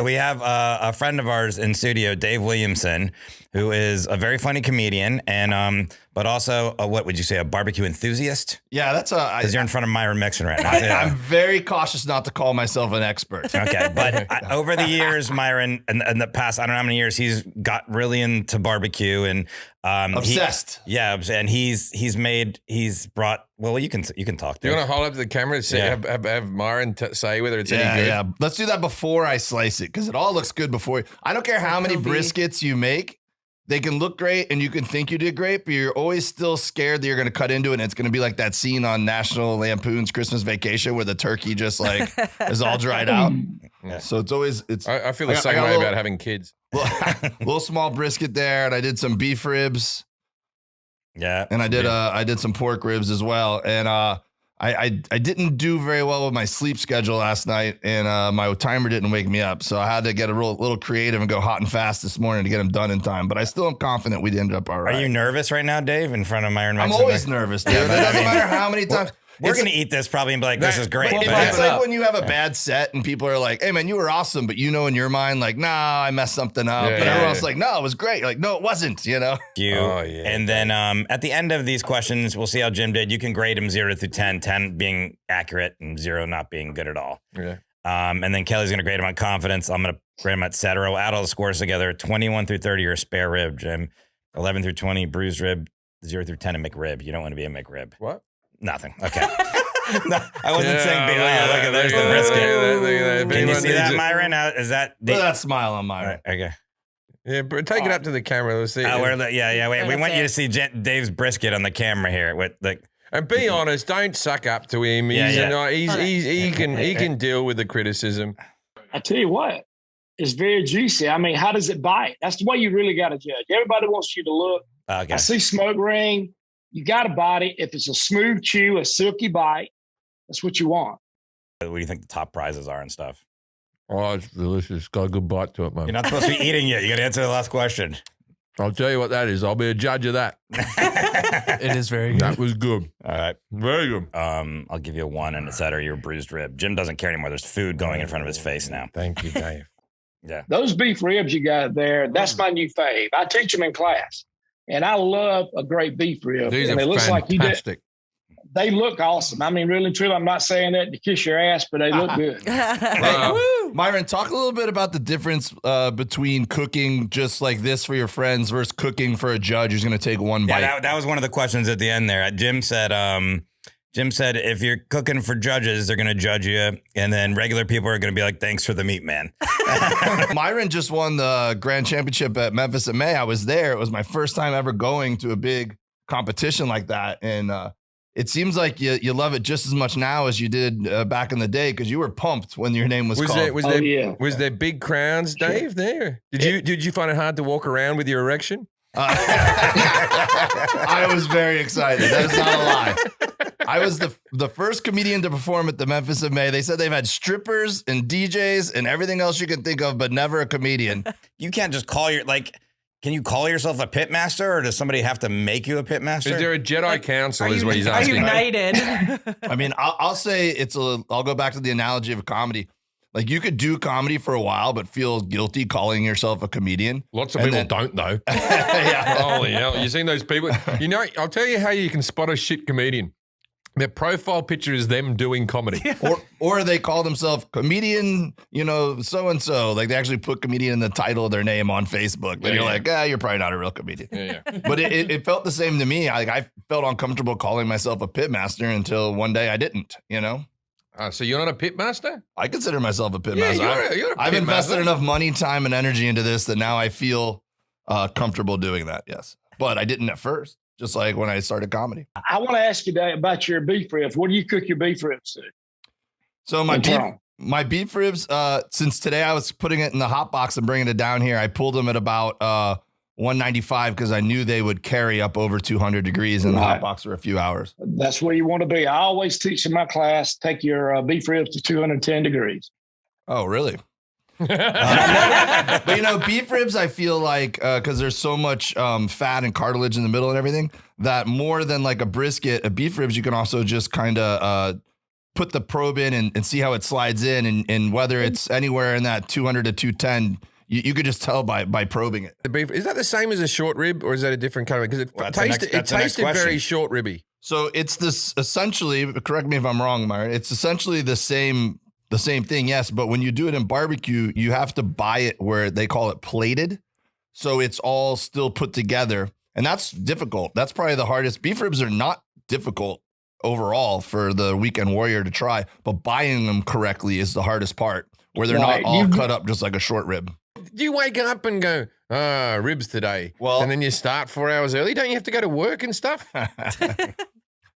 we have a friend of ours in studio, Dave Williamson, who is a very funny comedian and but also what would you say, a barbecue enthusiast? Yeah, that's because you're in front of Myron Mixon right now. I'm very cautious not to call myself an expert. Okay, but over the years, Myron, in the past, I don't know how many years, he's got really into barbecue and obsessed. And he's brought. Well, you can talk. Do you want to hold up to the camera and say, have Myron say whether it's any good? Yeah, let's do that before I slice it because it all looks good before. I don't care how many briskets you make. They can look great and you can think you did great, but you're always still scared that you're going to cut into it and it's going to be like that scene on National Lampoon's Christmas Vacation where the turkey just like is all dried out. Yeah. So it's always I feel the same way about having kids. Little small brisket there, and I did some beef ribs. Yeah, and I did some pork ribs as well, and I didn't do very well with my sleep schedule last night, and my timer didn't wake me up, so I had to get a little creative and go hot and fast this morning to get them done in time. But I still am confident we ended up all right. Are you nervous right now, Dave, in front of Myron Mixon? I'm always nervous, dude. It doesn't matter how many times. We're going to eat this probably and be like, this is great. It's like when you have a bad set and people are like, hey, man, you were awesome. But you know in your mind, like, nah, I messed something up. But everyone's like, no, it was great. Like, no, it wasn't, you know? And then at the end of these questions, we'll see how Jim did. You can grade him 0 through 10, 10 being accurate and 0 not being good at all. Yeah. And then Kelly's going to grade him on confidence. I'm going to grade him at cetera. We'll add all the scores together. 21 through 30 are a spare rib, Jim. 11 through 20, bruised rib. 0 through 10, a McRib. You don't want to be a McRib. What? Nothing. Okay. No, I wasn't saying big. Yeah, look at there's the brisket. Can you see that, Myron? Is that put that smile on Myron? Okay. Yeah, but take it up to the camera. Let's see. Wait. We want you to see Dave's brisket on the camera here. With and be honest, don't suck up to him. He can deal with the criticism. I tell you what, it's very juicy. I mean, how does it bite? That's the way you really got to judge. Everybody wants you to look. Okay. I see smoke ring. You got to bite it. If it's a smooth chew, a silky bite, that's what you want. What do you think the top prizes are and stuff? Oh, it's delicious. It's got a good bite to it, man. You're not supposed to be eating yet. You got to answer the last question. I'll tell you what that is. I'll be a judge of that. It is very good. That was good. All right. Very good. I'll give you a 1 and a cetera, your bruised rib. Jim doesn't care anymore. There's food going in front of his face now. Thank you, Dave. Yeah. Those beef ribs you got there, that's my new fave. I teach them in class. And I love a great beef rib. These and are it looks like you did. fantastic. They look awesome. I mean, really, truly, I'm not saying that to kiss your ass, but they look good. Myron, talk a little bit about the difference between cooking just like this for your friends versus cooking for a judge who's going to take one bite. Yeah, that was one of the questions at the end there. Jim said if you're cooking for judges, they're going to judge you. And then regular people are going to be like, thanks for the meat, man. Myron just won the grand championship at Memphis in May. I was there. It was my first time ever going to a big competition like that. And it seems like you love it just as much now as you did back in the day because you were pumped when your name was called. Was there big crowns, Dave, there? Did you find it hard to walk around with your erection? I was very excited. That is not a lie. I was the first comedian to perform at the Memphis in May. They said they've had strippers and DJs and everything else you can think of, but never a comedian. You can't just call can you call yourself a pitmaster or does somebody have to make you a pitmaster? Is there a Jedi council is what he's asking. Are you knighted? I mean, I'll say I'll go back to the analogy of comedy. Like you could do comedy for a while, but feel guilty calling yourself a comedian. Lots of people don't though. Yeah. Holy hell. You seen those people? You know, I'll tell you how you can spot a shit comedian. Their profile picture is them doing comedy. Or they call themselves comedian, so-and-so. Like they actually put comedian in the title of their name on Facebook. And you're like, you're probably not a real comedian. Yeah. But it felt the same to me. I felt uncomfortable calling myself a pitmaster until one day I didn't, So you're not a pitmaster? I consider myself a pitmaster. Yeah, you're a I've invested enough money, time, and energy into this that now I feel comfortable doing that, yes. But I didn't at first. Just like when I started comedy. I want to ask you about your beef ribs. What do you cook your beef ribs to? So my beef ribs, since today I was putting it in the hot box and bringing it down here, I pulled them at about 195 because I knew they would carry up over 200 degrees in the hot box for a few hours. That's where you want to be. I always teach in my class, take your beef ribs to 210 degrees. Oh, really? But beef ribs, I feel like because there's so much fat and cartilage in the middle and everything that more than like a brisket, a beef ribs, you can also just kind of put the probe in and see how it slides in, and whether it's anywhere in that 200 to 210, you could just tell by probing it. The beef, is that the same as a short rib, or is that a different kind of? Because it tasted very short ribby. So it's this essentially. Correct me if I'm wrong, Myron. It's essentially the same thing, yes. But when you do it in barbecue, you have to buy it where they call it plated, so it's all still put together, and that's difficult. That's probably the hardest. Beef ribs are not difficult overall for the weekend warrior to try, but buying them correctly is the hardest part, where they're not all cut up just like a short rib. You wake up and go, ribs today. Well, and then you start 4 hours early. Don't you have to go to work and stuff?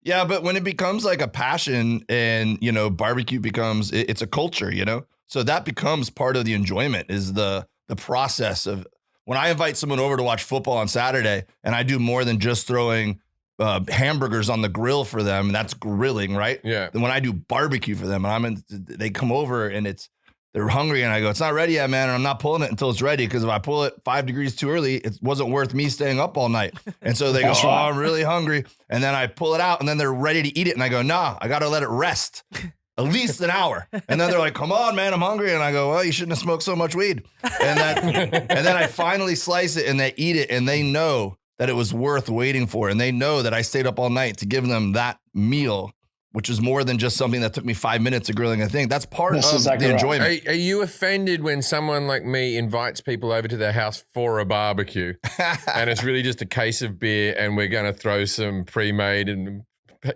Yeah, but when it becomes like a passion and, barbecue becomes, it's a culture, so that becomes part of the enjoyment is the process of when I invite someone over to watch football on Saturday and I do more than just throwing hamburgers on the grill for them. That's grilling, right? Yeah. Then when I do barbecue for them and they come over and they're hungry and I go, it's not ready yet, man. And I'm not pulling it until it's ready. Because if I pull it 5 degrees too early, it wasn't worth me staying up all night. And so they go, oh, I'm really hungry. And then I pull it out and then they're ready to eat it. And I go, nah, I got to let it rest at least an hour. And then they're like, come on, man, I'm hungry. And I go, well, you shouldn't have smoked so much weed. And then I finally slice it and they eat it and they know that it was worth waiting for. And they know that I stayed up all night to give them that meal, which is more than just something that took me 5 minutes of grilling a thing. That's part of the enjoyment. Are you offended when someone like me invites people over to their house for a barbecue and it's really just a case of beer and we're going to throw some pre-made and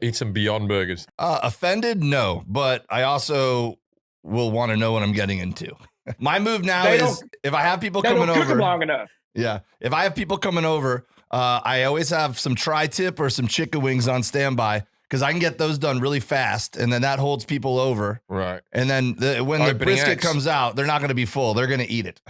eat some Beyond Burgers? Offended? No, but I also will want to know what I'm getting into. My move now is if I have people coming over. Long enough. Yeah. If I have people coming over, I always have some tri-tip or some chicken wings on standby, because I can get those done really fast, and then that holds people over. Right. And then when the brisket comes out, they're not going to be full. They're going to eat it.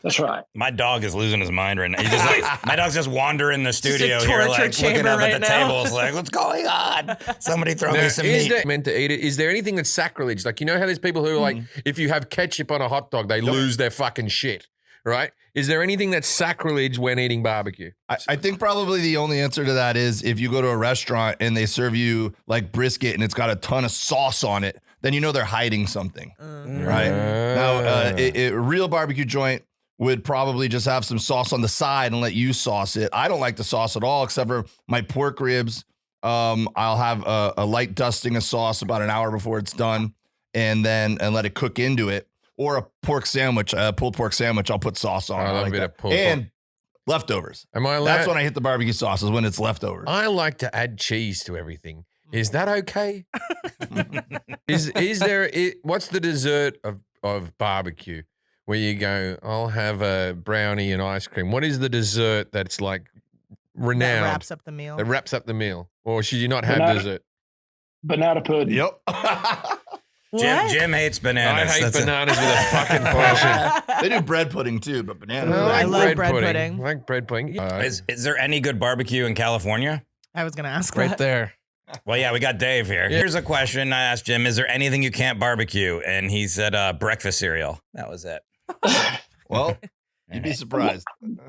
That's right. My dog is losing his mind right now. He's just like, my dog's just wandering the studio here, like looking chamber up right at the now. tables, like, what's going on? Somebody throw me some Is meat. there meant to eat it? Is there anything that's sacrilege? Like, you know how there's people who are like, if you have ketchup on a hot dog, they lose their fucking shit, right? Is there anything that's sacrilege when eating barbecue? I think probably the only answer to that is if you go to a restaurant and they serve you like brisket and it's got a ton of sauce on it, then you know they're hiding something, right? Now, a real barbecue joint would probably just have some sauce on the side and let you sauce it. I don't like the sauce at all, except for my pork ribs. I'll have a light dusting of sauce about an hour before it's done, and let it cook into it. Or a pork sandwich, a pulled pork sandwich, I'll put sauce on. I love like a bit that. of pulled and pork. Leftovers. Am I allowed? That's when I hit the barbecue sauce, is when it's leftovers. I like to add cheese to everything. Is that okay? is there? What's the dessert of barbecue? Where you go, I'll have a brownie and ice cream. What is the dessert that's like renowned? That wraps up the meal. That wraps up the meal. Or should you not have dessert? Banana pudding. Yep. Jim hates bananas. I hate That's it. bananas with a fucking passion. They do bread pudding too, but banana. I love bread pudding. I like bread pudding. Is there any good barbecue in California? I was going to ask Right that. there. Well, yeah, we got Dave here. Here's a question I asked Jim. Is there anything you can't barbecue? And he said breakfast cereal. That was it. Well, you'd be surprised.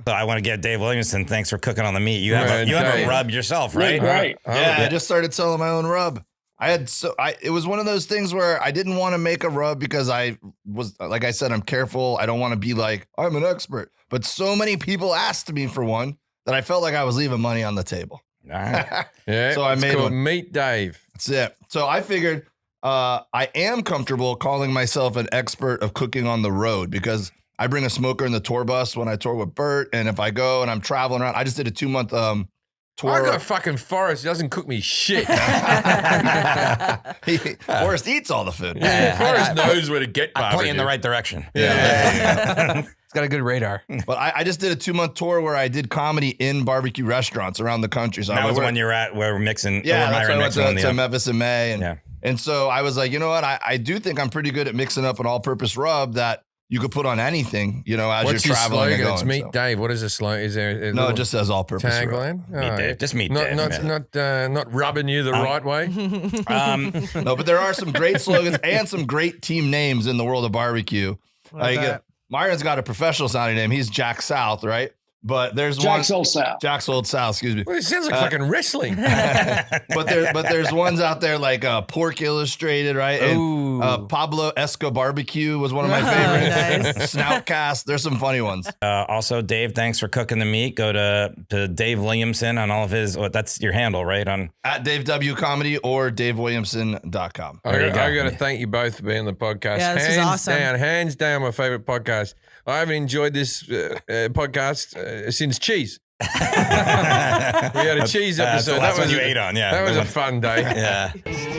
So I want to get Dave Williamson. Thanks for cooking on the meat. You have Right, a Dave. rub yourself, right? Right. Yeah, I just started selling my own rub. It was one of those things where I didn't want to make a rub because I was, like I said, I'm careful. I don't want to be like, I'm an expert. But so many people asked me for one that I felt like I was leaving money on the table. All right. Yeah, So I it's made called one. Meet Dave. That's it. So I figured I am comfortable calling myself an expert of cooking on the road because I bring a smoker in the tour bus when I tour with Bert. And if I go and I'm traveling around, I just did a 2-month tour. I got fucking Forrest. He doesn't cook me shit. Forrest eats all the food. Yeah, Forrest knows where to get I barbecue. point you in the right direction. Yeah. It's got a good radar. But I just did a 2-month tour where I did comedy in barbecue restaurants around the country. So That I was went, when you were at where Mixon. yeah, where that's Myron why I Mixon went won to the- Memphis in May. Yeah. And so I was like, you know what? I do think I'm pretty good at mixing up an all-purpose rub that you could put on anything, as What's you're your traveling slogan? and It's going. Meet so. Dave. What is the slogan? Is there a No, little it just says all-purpose rub. tagline? Meet Dave. Just meet not, Dave. Not, yeah. not rubbing you the right way. No, but there are some great slogans and some great team names in the world of barbecue. Like that. Myron's got a professional sounding name. He's Jack South, right? But there's Jack's Old South. Jack's Old South, excuse me. Well, it sounds like fucking wrestling. but there's ones out there like Pork Illustrated, right? Ooh. And Pablo Esco Barbecue was one of my favorites. Nice. Snoutcast. There's some funny ones. Also, Dave, thanks for cooking the meat. Go to Dave Williamson on all of his. That's your handle, right? On At Dave W Comedy or DaveWilliamson.com. There you go. I got to thank you both for being on the podcast. Yeah, this was awesome. Hands down, my favorite podcast. I haven't enjoyed this podcast since cheese. We had a cheese episode. That's what you ate on. Yeah, That was a fun day. Yeah.